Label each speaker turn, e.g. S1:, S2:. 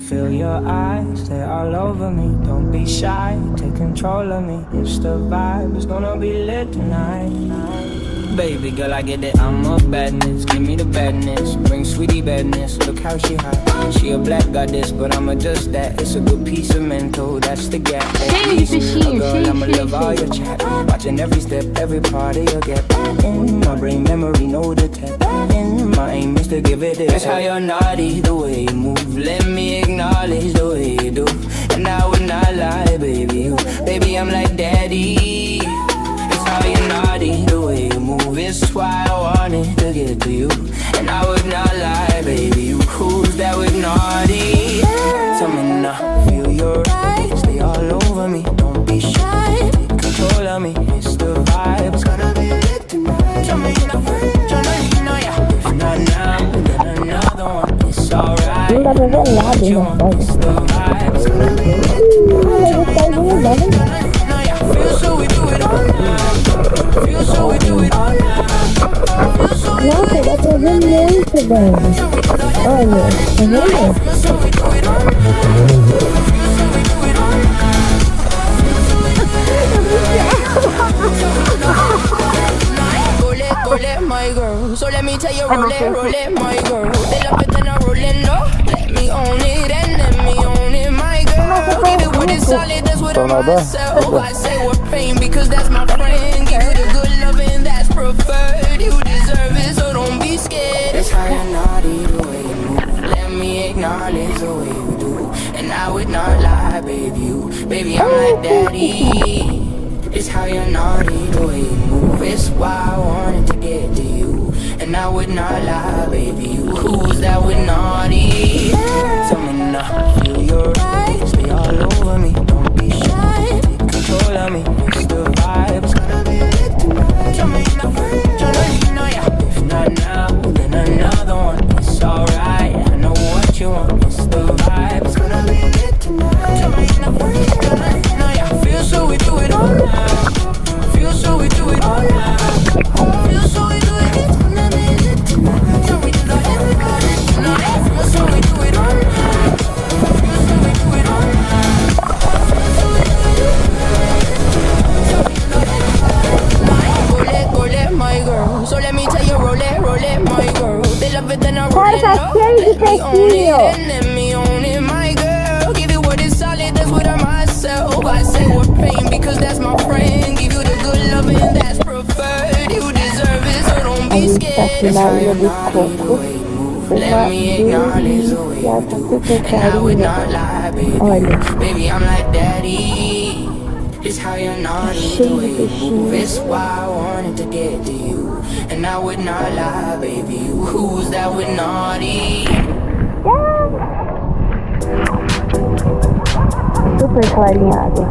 S1: Feel your eyes, they're all over me. Don't be shy, take control of me. It's the vibe, it's gonna be lit tonight. Baby girl, I get it, I'm a badness. Give me the badness, bring sweetie badness. Look how she hot, she a black goddess, but I'ma just that. It's a good piece of mental, that's the gap. A girl, I'ma love all your chat. Watching every step, every part of your gap. In my brain memory, know the tap. In my aim is to give it this. That's how you're naughty, the way you move. Let me acknowledge the way you do. And I would not lie, baby. Baby, I'm like daddy. It's how you're naughty, the way you move. It's why I wanted to get to you. And I would not lie, baby. Who's that with naughty? Tell me now, feel your eyes, stay all over me. Don't be shy, take control of me. It's the vibe, it's gonna be lit tonight. Tell me now, yeah. If not now, then another one. It's alright.
S2: Não dá pra ver nada,
S1: You
S2: não
S1: want
S2: pode.
S1: it's the vibe, it's gonna be lit tonight. Feel so we do it all now. Feel so we do it all now.
S2: Nossa, dá pra ver muito bem. Olha, tá vendo?
S3: Roll it, my girl. So let me tell you, roll it, my girl. They love it, then I roll it low. Let me own it, and let me own it, my girl. Give it what is solid, that's what I'm myself. I say we're fame because that's my friend. Give you the good loving that's preferred. You deserve it, so don't be scared.
S1: It's how you're naughty, the way you move. Let me acknowledge the way you do. And I would not lie, baby, I'm like daddy. It's how you're naughty, the way you move. It's why I wanted to get to you. And I would not lie, baby. Who's that with naughty? Tell me now, feel your eyes, stay all over me. Don't be shy, take control of me. It's the vibe, it's gonna be lit tonight. Tell me now, yeah. If not now, then another one. It's alright, I know what you want. It's the vibe, it's gonna be lit tonight. Tell me now, yeah. Feel so we do it all now. Feel so we do it all now. Feel so we do it, it's gonna be lit tonight. So we do the everybody tonight. Feel
S2: Esse peixinho.
S3: And let me own it, my girl. Give it what is solid, that's what I myself. I say we're pain because that's my friend. Give you the good loving that's preferred. You deserve it, so don't
S2: A
S3: be
S2: gente tá aqui
S3: scared.
S2: na Ilha dos Cocos. Uma delícia, tá super carinha. Olha,
S3: Baby, I'm like daddy. It's how you're naughty,
S2: cheio
S3: the
S2: de
S3: way you move.
S2: peixinho.
S3: It's why I wanted to get to you. And I would not lie, baby. Who's that with naughty?
S2: Super clarinhado.